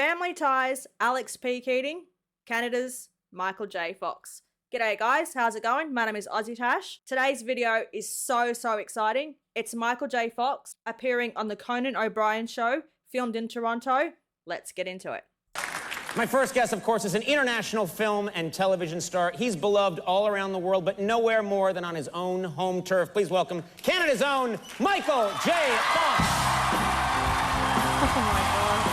Family Ties, Alex P. Keating, Canada's Michael J. Fox. G'day guys, how's it going? My name is Aussie Tash. Today's video is so exciting. It's Michael J. Fox appearing on the Conan O'Brien show, filmed in Toronto. Let's get into it. My first guest, of course, is an international film and television star. He's beloved all around the world, but nowhere more than on his own home turf. Please welcome Canada's own Michael J. Fox. Oh my God.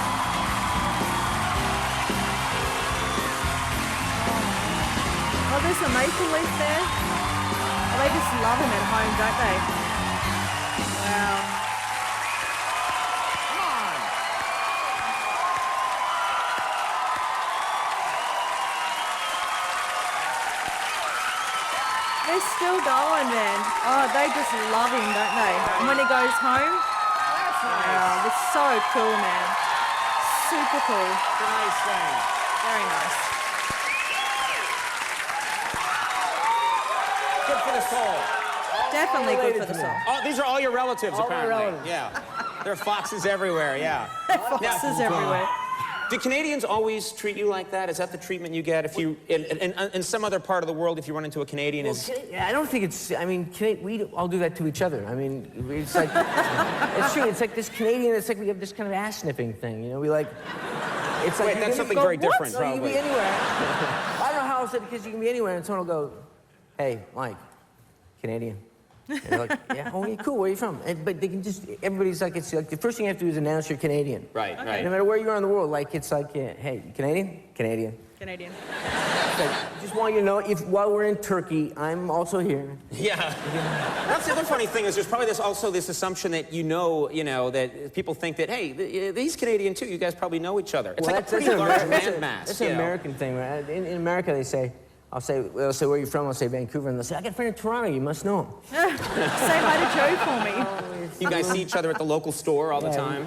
Oh, there's a maple leaf there. Oh, they just love him at home, don't they? Wow. Come on. They're still going, man. Oh, they just love him, don't they? And when he goes home, That's nice. wow, it's so cool, man. Super cool. It's a nice thing. Very nice. Good for the soul. Definitely good for the soul. Oh, these are all your relatives, All my apparently. relatives. Yeah. There are foxes everywhere, yeah. Foxes everywhere. Do Canadians always treat you like that? Is that the treatment you get if you, in some other part of the world, if you run into a Canadian? I don't think it's, I mean, we all do that to each other. I mean, it's like, it's true, it's like this Canadian, it's like we have this kind of ass-sniffing thing, you know? We like, it's like... Wait, that's something very different, No, you can probably. be anywhere. I don't know how else, because you can be anywhere, and someone will go, hey, Mike, Canadian. And you're like, yeah, oh, yeah, cool, where are you from? But they can just, everybody's like, it's like, the first thing you have to do is announce you're Canadian. Right, right. No matter where you are in the world, like, it's like, hey, Canadian? Canadian. Canadian. Like, just want you to know, while we're in Turkey, I'm also here. Yeah. That's the other funny thing is there's probably also this assumption that you know, that people think that, hey, he's Canadian too. You guys probably know each other. It's like a pretty large landmass. That's an American thing, right? In America, they say, they'll say, where are you from? I'll say Vancouver, and they'll say, I got a friend in Toronto, you must know him. Say hi to Joe for me. You guys see each other at the local store all the time.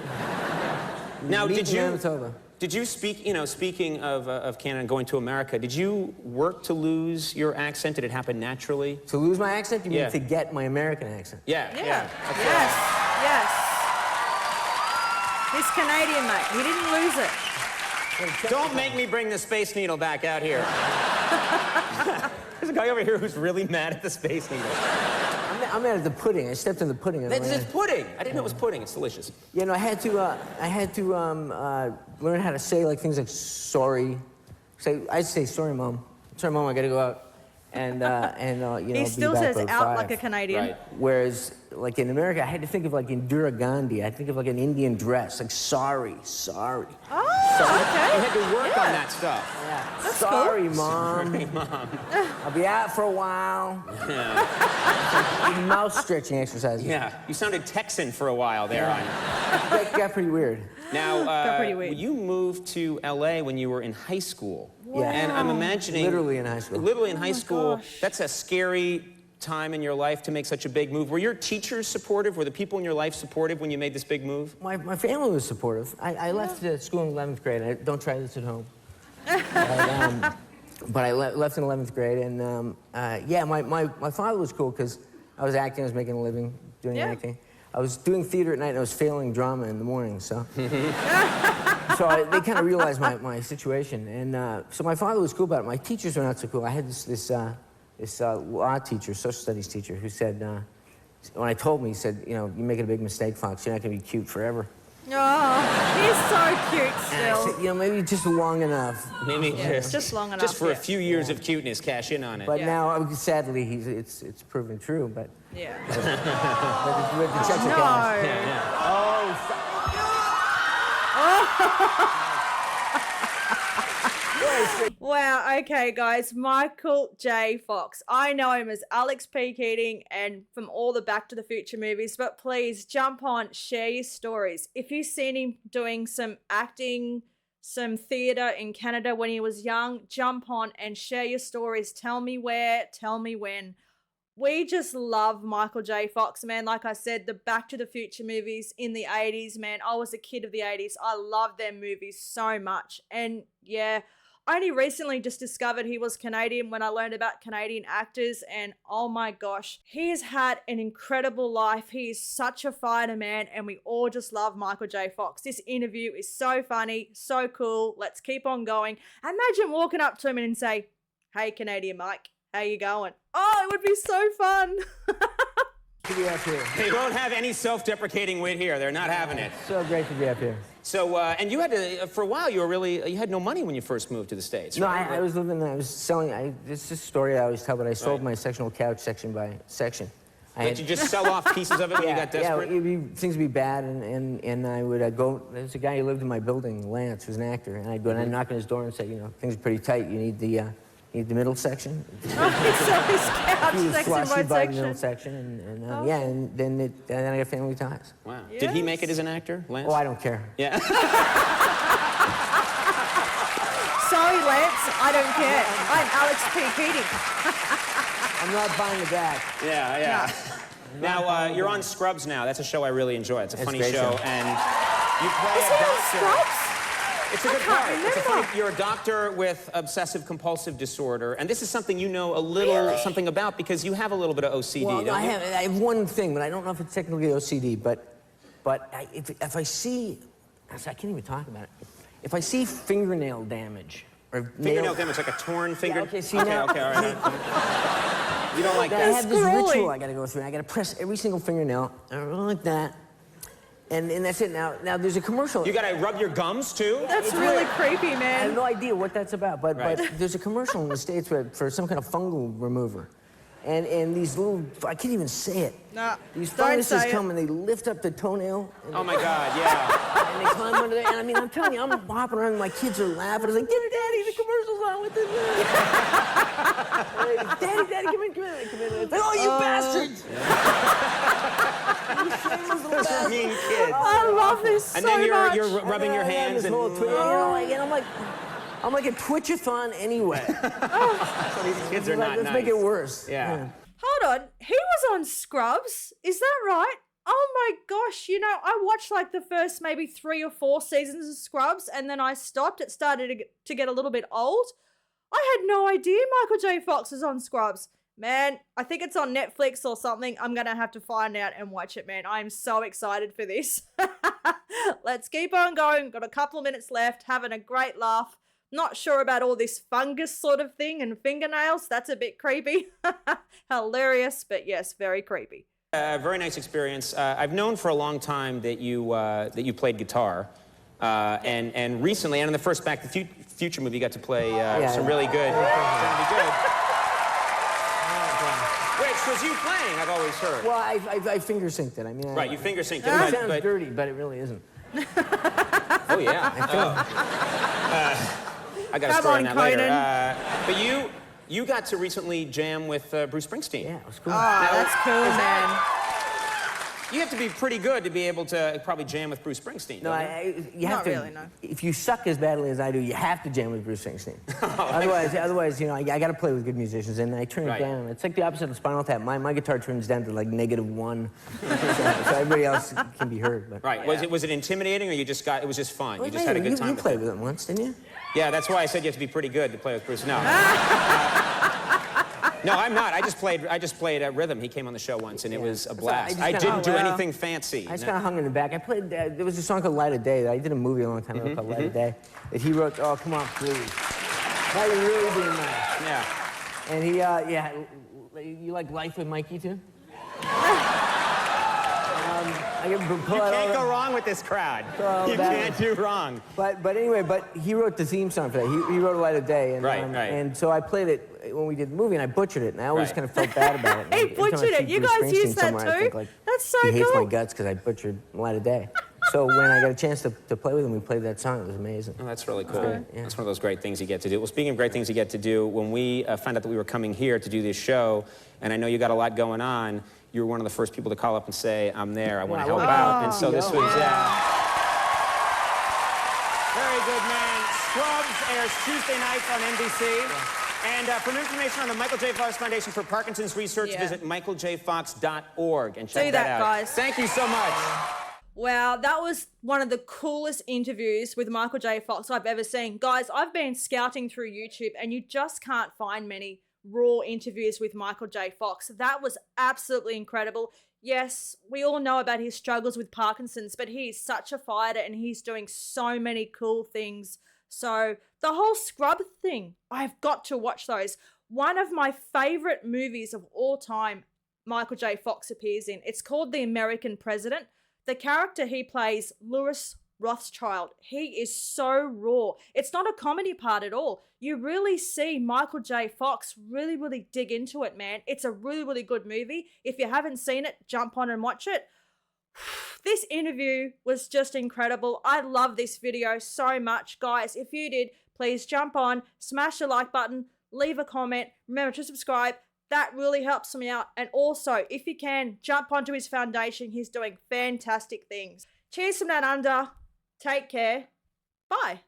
Now, did you speak, speaking of Canada and going to America, did you work to lose your accent? Did it happen naturally? To lose my accent? You mean Yeah. to get my American accent? Yeah. Yes. He's Canadian, mate. He didn't lose it. Don't make me bring the Space Needle back out here. There's a guy over here who's really mad at the Space Needle. I'm mad at the pudding. I stepped in the pudding. It's pudding. I didn't know it was pudding. It's delicious. You know, I had to learn how to say like things like sorry. I say sorry, mom. Sorry, mom. I gotta go out. And He still be back says by out 5. like a Canadian. Right. Whereas, like in America, I had to think of like Indira Gandhi. I think of like an Indian dress, like sorry. Oh, Sorry. okay. You had to work on that stuff. Yeah. That's Sorry, cool. Mom. Sorry, Mom. I'll be out for a while. Yeah. Mouth stretching exercises. Yeah. You sounded Texan for a while there. That got pretty weird. Now, Got pretty weird. you moved to LA when you were in high school. Yeah. And I'm imagining... Literally in high school. Literally in high school. gosh. That's a scary time in your life to make such a big move. Were your teachers supportive? Were the people in your life supportive when you made this big move? My family was supportive. I left school in 11th grade. Don't try this at home. But I left in 11th grade, and yeah, my father was cool because I was acting, I was making a living doing acting. I was doing theater at night, and I was failing drama in the morning, so... they kind of realized my situation, and so my father was cool about it. My teachers were not so cool. I had this law teacher, social studies teacher, who said, when I told him, he said, you're making a big mistake, Fox. You're not going to be cute forever. Oh, he's so cute And I still. said, maybe just long enough. Maybe Just long enough. Just for a few years of cuteness, cash in on it. But now, sadly, it's proven true. But Yeah. with the checks No. are cashed. Wow, okay, guys. Michael J. Fox. I know him as Alex P. Keating and from all the Back to the Future movies, but please jump on, share your stories. If you've seen him doing some acting, some theatre in Canada when he was young, jump on and share your stories. Tell me where, tell me when. We just love Michael J. Fox, man. Like I said, the Back to the Future movies in the 80s, man. I was a kid of the 80s. I love their movies so much. And yeah, I only recently just discovered he was Canadian when I learned about Canadian actors, and oh my gosh, he has had an incredible life. He is such a fighter, man, and we all just love Michael J. Fox. This interview is so funny, so cool. Let's keep on going. Imagine walking up to him and say, "Hey, Canadian Mike, how you going?" Oh, it would be so fun. To be up here. They won't have any self-deprecating wit here. They're not having it. So great to be up here. So, and you had to, for a while, you had no money when you first moved to the States, No, right? I was selling, this is a story I always tell, but I sold my sectional couch section by section. Did you just sell off pieces of it when you got desperate? Yeah, things would be bad, and I would go, there's a guy who lived in my building, Lance, who's an actor, and I'd go and I'd knock on his door and say, you know, things are pretty tight, you need the middle section. Oh, he's so his couch He was section flush, by he'd buy the middle section. section, and yeah, and then I got Family Ties. Wow. Did he make it as an actor, Lance? Oh, I don't care. Yeah. Sorry, Lance, I don't care. I'm Alex P. Keating. I'm not buying the back. Yeah. Now, you're on Scrubs now. That's a show I really enjoy. It's a funny great show. show. And you play Is a he on doctor. Scrubs? It's a I good can't part. It's a remember. funny, you're a doctor with obsessive compulsive disorder. And this is something you know a little something about because you have a little bit of OCD, Well, don't I you? have one thing, but I don't know if it's technically OCD, but if I see, I can't even talk about it. If I see fingernail damage or Fingernail damage, like a torn finger. Yeah, okay, see now. Okay, all right. You don't like I that. have this Scrolling. ritual I gotta go through. I gotta press every single fingernail, like that, and that's it. Now there's a commercial. You gotta rub your gums too? That's really creepy, I have man. no idea what that's about, but Right. there's a commercial in the States for some kind of fungal remover. And these little, I can't even say it. Nah, These don't funguses say it. come and they lift up the toenail. And Oh my God, yeah. And they climb under there. And I mean, I'm telling you, I'm hopping around, my kids are laughing. I was like, get her, Daddy, the commercial's on with this. Daddy, come in. Like, oh, you bastards! You shameless little bastards. Mean kid. I love this And so then much. you're rubbing your And I got hands this and whole twitch, and I'm like a twitch-a-thon anyway. these kids are not Let's nice. make it worse. Yeah. Hold on, he was on Scrubs. Is that right? Oh my gosh, you know, I watched like the first maybe 3 or 4 seasons of Scrubs and then I stopped. It started to get a little bit old. I had no idea Michael J. Fox was on Scrubs. Man, I think it's on Netflix or something. I'm going to have to find out and watch it, man. I'm so excited for this. Let's keep on going. Got a couple of minutes left, having a great laugh. Not sure about all this fungus sort of thing and fingernails. That's a bit creepy. Hilarious, but yes, very creepy. Very nice experience. I've known for a long time that you played guitar, and recently, and in the first Back to the Future movie, you got to play some really good. Which was you playing? I've always heard. Well, I finger synced it. I mean, Right, you finger synced it. It sounds dirty, but it really isn't. Oh yeah. I got a Come story on, on that later. Conan. But you got to recently jam with Bruce Springsteen. Yeah, it was cool. Oh, that's cool, man. You have to be pretty good to be able to probably jam with Bruce Springsteen. No, don't you? you have Not to. really, no. If you suck as badly as I do, you have to jam with Bruce Springsteen. otherwise, you know, I got to play with good musicians, and I turn it down. It's like the opposite of Spinal Tap. My guitar turns down to like -1, so everybody else can be heard. But. Right. Was it intimidating, or it was just fun? You just had a good time. You with played it? with him once, didn't you? Yeah, that's why I said you have to be pretty good to play with Bruce. No. No, I'm not. I just played rhythm. He came on the show once, and it was a blast. I didn't do anything fancy. I just kind of hung in the back. I played. There was a song called "Light of Day" that I did a movie a long time ago called "Light of Day" that he wrote. Oh, come on, please. Now you're really being nice. Yeah. And he, you like Life with Mikey too? You can't go wrong with this crowd. You can't do wrong. But anyway, he wrote the theme song for that. He wrote "Light of Day," and Right. And so I played it when we did the movie, and I butchered it, and I always Right. kind of felt bad about it. He Every time I butchered see it. You Bruce guys Springsteen use that somewhere, I too? think, like, That's so he hates my cool. guts because I butchered "Light of Day." So when I got a chance to play with him, we played that song. It was amazing. Oh, that's really cool. Yeah. That's one of those great things you get to do. Well, speaking of great things you get to do, when we found out that we were coming here to do this show, and I know you got a lot going on, you were one of the first people to call up and say, "I'm there. I want to help out." And so this was. Very good, man. Scrubs airs Tuesday nights on NBC. And for more information on the Michael J. Fox Foundation for Parkinson's Research, visit michaeljfox.org and check Do that that, out. guys. Thank you so much. Wow, that was one of the coolest interviews with Michael J. Fox I've ever seen. Guys, I've been scouting through YouTube and you just can't find many raw interviews with Michael J. Fox. That was absolutely incredible. Yes, we all know about his struggles with Parkinson's, but he is such a fighter and he's doing so many cool things. So the whole Scrub thing, I've got to watch those. One of my favorite movies of all time, Michael J. Fox appears in. It's called The American President. The character he plays, Louis Rothschild, he is so raw. It's not a comedy part at all. You really see Michael J. Fox really dig into it, man. It's a really good movie. If you haven't seen it, jump on and watch it. This interview was just incredible. I love this video so much. Guys, if you did, please jump on, smash the like button, leave a comment. Remember to subscribe. That really helps me out. And also, if you can, jump onto his foundation. He's doing fantastic things. Cheers from down under. Take care. Bye.